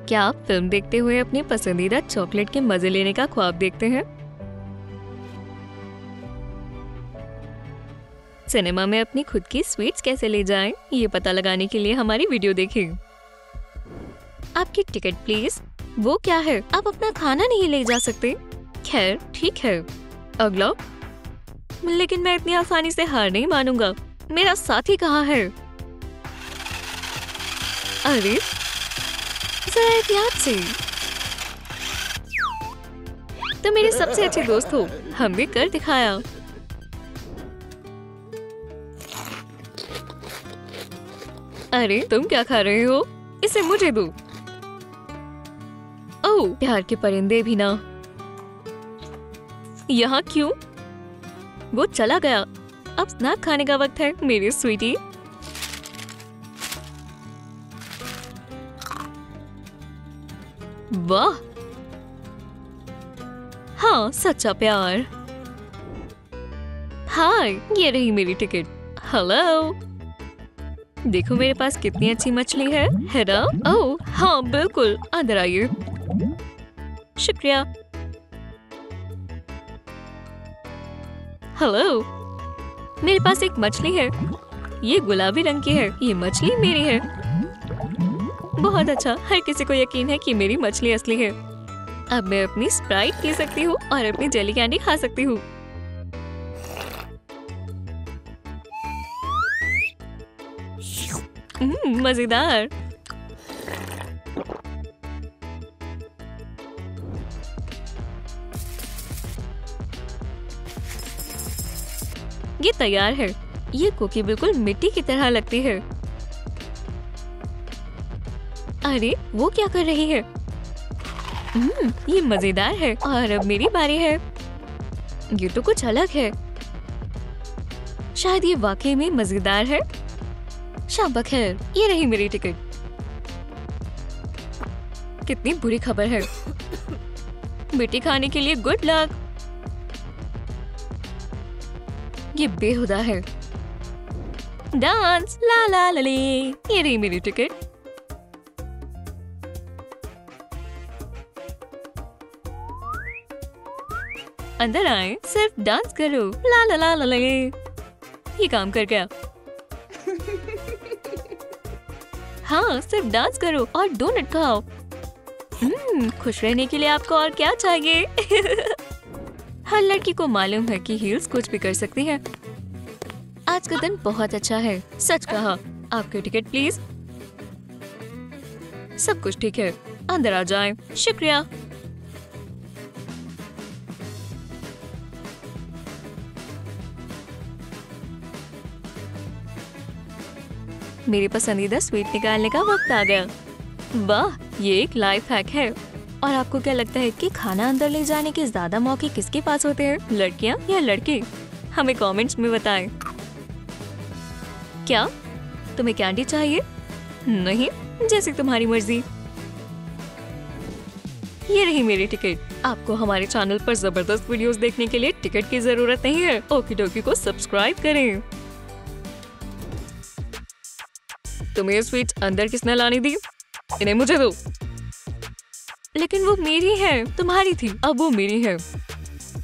क्या आप फिल्म देखते हुए अपने पसंदीदा चॉकलेट के मजे लेने का ख्वाब देखते हैं? सिनेमा में अपनी खुद की स्वीट्स कैसे ले जाएं, ये पता लगाने के लिए हमारी वीडियो देखें। आपकी टिकट प्लीज। वो क्या है, आप अपना खाना नहीं ले जा सकते? खैर ठीक है। अगला। लेकिन मैं इतनी आसानी से हार नहीं मानूंगा। मेरा साथी कहाँ है? अरे जरा एहतियात से। तो मेरे सबसे अच्छे दोस्त हो, हमने कर दिखाया। अरे तुम क्या खा रहे हो? इसे मुझे दो। ओह, प्यार के परिंदे भी ना। यहाँ क्यों? वो चला गया। अब स्नैक खाने का वक्त है मेरी स्वीटी। वाह, हाँ सच्चा प्यार। हाय, ये रही मेरी टिकट। हेलो, देखो मेरे पास कितनी अच्छी मछली है ना? ओह हाँ बिल्कुल, अंदर आइए। शुक्रिया। हेलो, मेरे पास एक मछली है। ये गुलाबी रंग की है। ये मछली मेरी है। बहुत अच्छा, हर किसी को यकीन है कि मेरी मछली असली है। अब मैं अपनी स्प्राइट पी सकती हूँ और अपनी जेली कैंडी खा सकती हूँ। मजेदार। ये तैयार है। ये कुकी बिल्कुल मिट्टी की तरह लगती है। अरे वो क्या कर रही है? ये मजेदार है। और अब मेरी बारी है। ये तो कुछ अलग है। शायद ये वाकई में मजेदार है। शाबाश, खैर ये रही मेरी टिकट। कितनी बुरी खबर है। मिट्टी खाने के लिए गुड लक। ये बेहुदा है। डांस ला ला ला ले। ये रही मेरी टिकट। अंदर आए, सिर्फ डांस करो। ला ला ला ला ले। ये काम कर गया। हाँ, सिर्फ डांस करो और डोनट खाओ। खुश रहने के लिए आपको और क्या चाहिए? हर लड़की को मालूम है कि हील्स कुछ भी कर सकती है। आज का दिन बहुत अच्छा है। सच कहा। आपकी टिकट प्लीज। सब कुछ ठीक है, अंदर आ जाएं। शुक्रिया। मेरी पसंदीदा स्वीट निकालने का वक्त आ गया। वाह, ये एक लाइफ हैक है। और आपको क्या लगता है कि खाना अंदर ले जाने के ज्यादा मौके किसके पास होते हैं, लड़कियां या लड़के? हमें कमेंट्स में बताएं। क्या तुम्हें कैंडी चाहिए? नहीं, जैसे तुम्हारी मर्जी। ये रही मेरी टिकट। आपको हमारे चैनल पर जबरदस्त वीडियोस देखने के लिए टिकट की जरूरत नहीं है। ओकी डोकी को सब्सक्राइब करें। तुम्हें ये स्वीट्स अंदर किसने लानी दी? इन्हें मुझे दो। लेकिन वो मेरी है, तुम्हारी थी, अब वो मेरी है।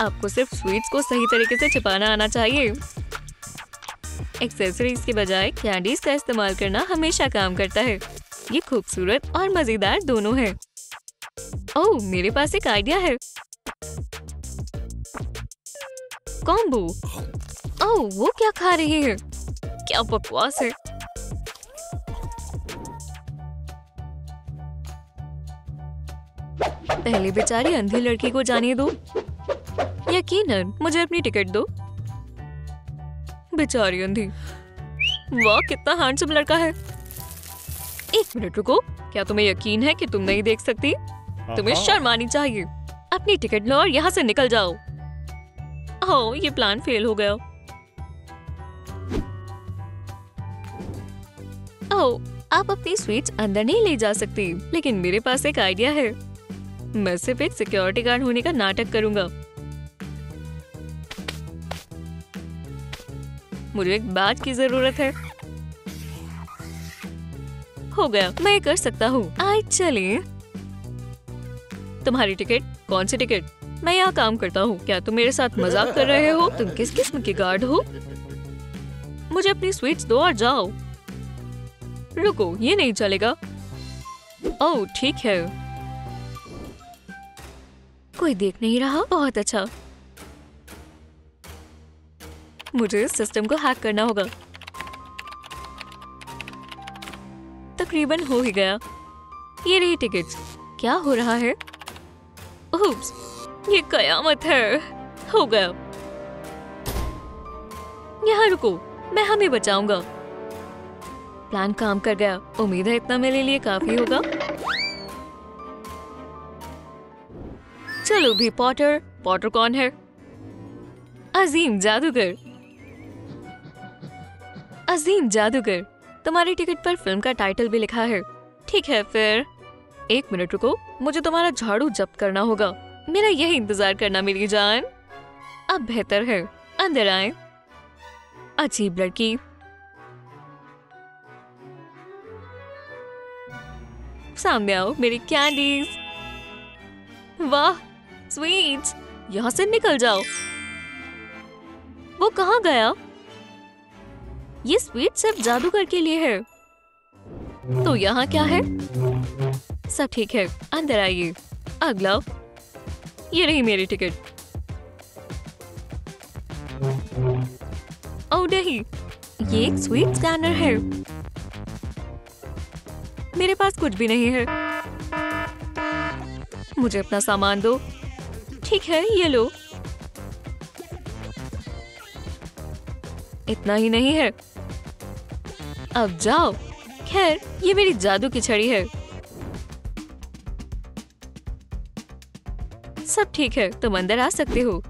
आपको सिर्फ स्वीट्स को सही तरीके से छिपाना आना चाहिए। एक्सेसरीज के बजाय कैंडीज का इस्तेमाल करना हमेशा काम करता है। ये खूबसूरत और मजेदार दोनों है। ओह, मेरे पास एक आइडिया है। कॉम्बो। ओह, वो क्या खा रही है? क्या बकवास है। पहले बेचारी अंधी लड़की को जाने दो। यकीनन मुझे अपनी टिकट दो। बेचारी अंधी। वाह, कितना हैंडसम लड़का है। एक मिनट रुको, क्या तुम्हें यकीन है कि तुम नहीं देख सकती? तुम्हें शर्म आनी चाहिए। अपनी टिकट लो और यहाँ से निकल जाओ। ओह, ये प्लान फेल हो गया। ओह, आप अपनी स्वीट्स अंदर नहीं ले जा सकती, लेकिन मेरे पास एक आइडिया है। मैं सिर्फ एक सिक्योरिटी गार्ड होने का नाटक करूंगा। मुझे एक बैज की जरूरत है। हो गया, मैं ये कर सकता हूँ। आइए चलिए। तुम्हारी टिकट? कौन सी टिकट? मैं यहाँ काम करता हूँ, क्या तुम मेरे साथ मजाक कर रहे हो? तुम किस किस्म के गार्ड हो? मुझे अपनी स्वीट्स दो और जाओ। रुको, ये नहीं चलेगा। ओह ठीक है, कोई देख नहीं रहा, बहुत अच्छा। मुझे इस सिस्टम को हैक करना होगा। तकरीबन हो ही गया। ये रही टिकट्स। क्या हो रहा है? उप्स, ये कयामत है। हो गया। यहाँ रुको, मैं हमें बचाऊंगा। प्लान काम कर गया। उम्मीद है इतना मेरे लिए काफी होगा। चलो भी पॉटर। पॉटर कौन है? अजीम जादूगर। अजीम जादूगर, तुम्हारी टिकट पर फिल्म का टाइटल भी लिखा है। ठीक है फिर। 1 मिनट रुको, मुझे तुम्हारा झाड़ू जब्त करना होगा। मेरा यही इंतजार करना मेरी जान। अब बेहतर है, अंदर आए। अजीब लड़की। सामने आओ मेरी कैंडीज। वाह स्वीट्स, यहाँ से निकल जाओ। वो कहाँ गया? ये स्वीट सिर्फ जादूगर के लिए है। तो यहाँ क्या है? सब ठीक है, अंदर आइए। अगला, ये रही मेरी टिकट। ओह नहीं, ये एक स्वीट स्कैनर है। मेरे पास कुछ भी नहीं है। मुझे अपना सामान दो। ठीक है, ये लो। इतना ही नहीं है, अब जाओ। खैर, ये मेरी जादू की छड़ी है। सब ठीक है, तुम अंदर आ सकते हो।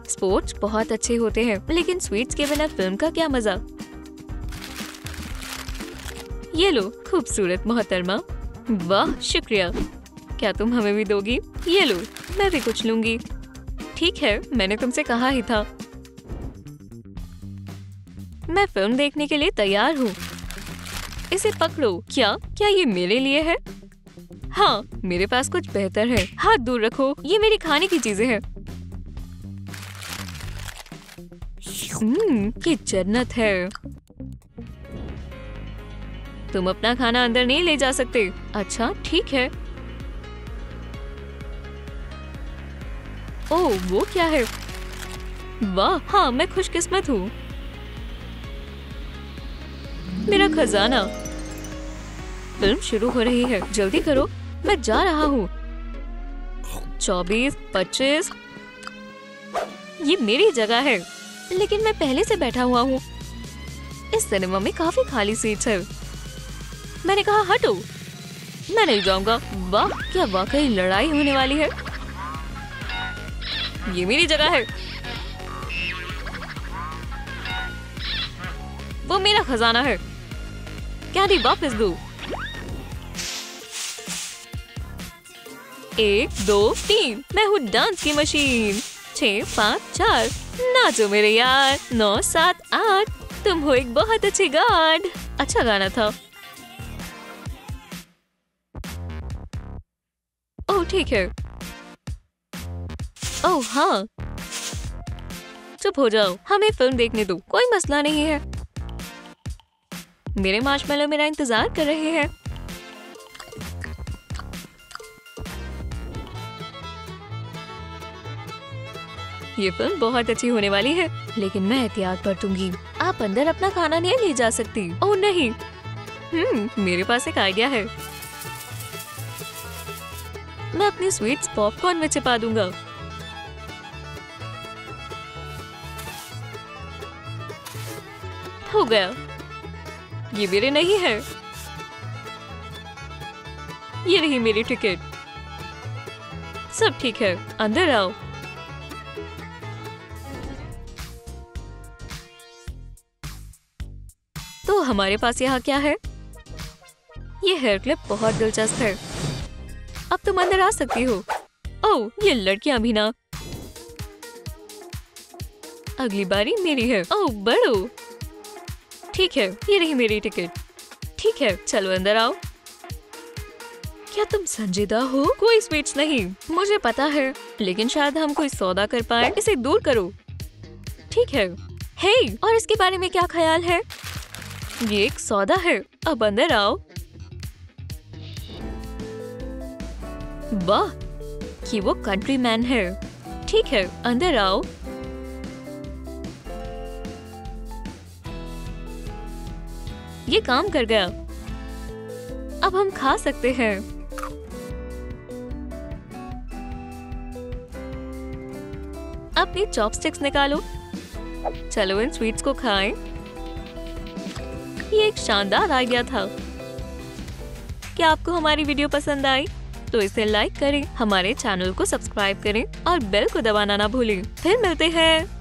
स्पोर्ट्स बहुत अच्छे होते हैं, लेकिन स्वीट्स के बिना फिल्म का क्या मजा। ये लो खूबसूरत मोहतरमा। वाह शुक्रिया। क्या तुम हमें भी दोगी? ये लो, मैं भी कुछ लूंगी। ठीक है, मैंने तुमसे कहा ही था। मैं फिल्म देखने के लिए तैयार हूँ। इसे पकड़ो। क्या ये मेरे लिए है? हाँ, मेरे पास कुछ बेहतर है। हाथ दूर रखो, ये मेरी खाने की चीजें हैं। ये जन्नत है। तुम अपना खाना अंदर नहीं ले जा सकते। अच्छा ठीक है। ओह, वो क्या है? वाह, हाँ मैं खुशकिस्मत हूँ। मेरा खजाना। फिल्म शुरू हो रही है, जल्दी करो, मैं जा रहा हूँ। 24, 25। ये मेरी जगह है, लेकिन मैं पहले से बैठा हुआ हूँ। इस सिनेमा में काफी खाली सीट्स है। मैंने कहा हटो। मैं नहीं जाऊंगा। वाह, क्या वाकई लड़ाई होने वाली है। ये मेरी जगह है। वो मेरा खजाना है। कैंडी वापस दो। 1, 2, 3। मैं हूँ डांस की मशीन। 6, 5, 4। नाचो मेरे यार। 9, 7, 8। तुम हो एक बहुत अच्छे गार्ड। अच्छा गाना था। ओह ठीक है। ओह हाँ, चुप हो जाओ, हमें फिल्म देखने दो, कोई मसला नहीं है। मेरे मार्शमैलो मेरा इंतजार कर रहे हैं। ये फिल्म बहुत अच्छी होने वाली है, लेकिन मैं एहतियात बरतूंगी। आप अंदर अपना खाना नहीं ले जा सकती। ओह नहीं। मेरे पास एक आइडिया है। मैं अपनी स्वीट्स पॉपकॉर्न में छिपा दूंगा। हो गया। ये मेरे नहीं है। ये रही मेरी टिकट। सब ठीक है, अंदर आओ। तो हमारे पास यहाँ क्या है? ये हेयर क्लिप बहुत दिलचस्प है। अब तुम अंदर आ सकती हो। ओह, ये लड़कियां भी ना। अगली बारी मेरी है। ओह बढ़ो। ठीक है, ये रही मेरी टिकट। ठीक है, चलो अंदर आओ। क्या तुम संजीदा हो? कोई स्वीट्स नहीं, मुझे पता है, लेकिन शायद हम कोई सौदा कर पाए। इसे दूर करो। ठीक है। हे, और इसके बारे में क्या ख्याल है? ये एक सौदा है। अब अंदर आओ। वाह, कि वो कंट्री मैन है। ठीक है, अंदर आओ। ये काम कर गया। अब हम खा सकते हैं। अपनी चॉपस्टिक्स निकालो। चलो इन स्वीट्स को खाएं। ये एक शानदार आइडिया था। क्या आपको हमारी वीडियो पसंद आई? तो इसे लाइक करें, हमारे चैनल को सब्सक्राइब करें और बेल को दबाना ना भूलें। फिर मिलते हैं।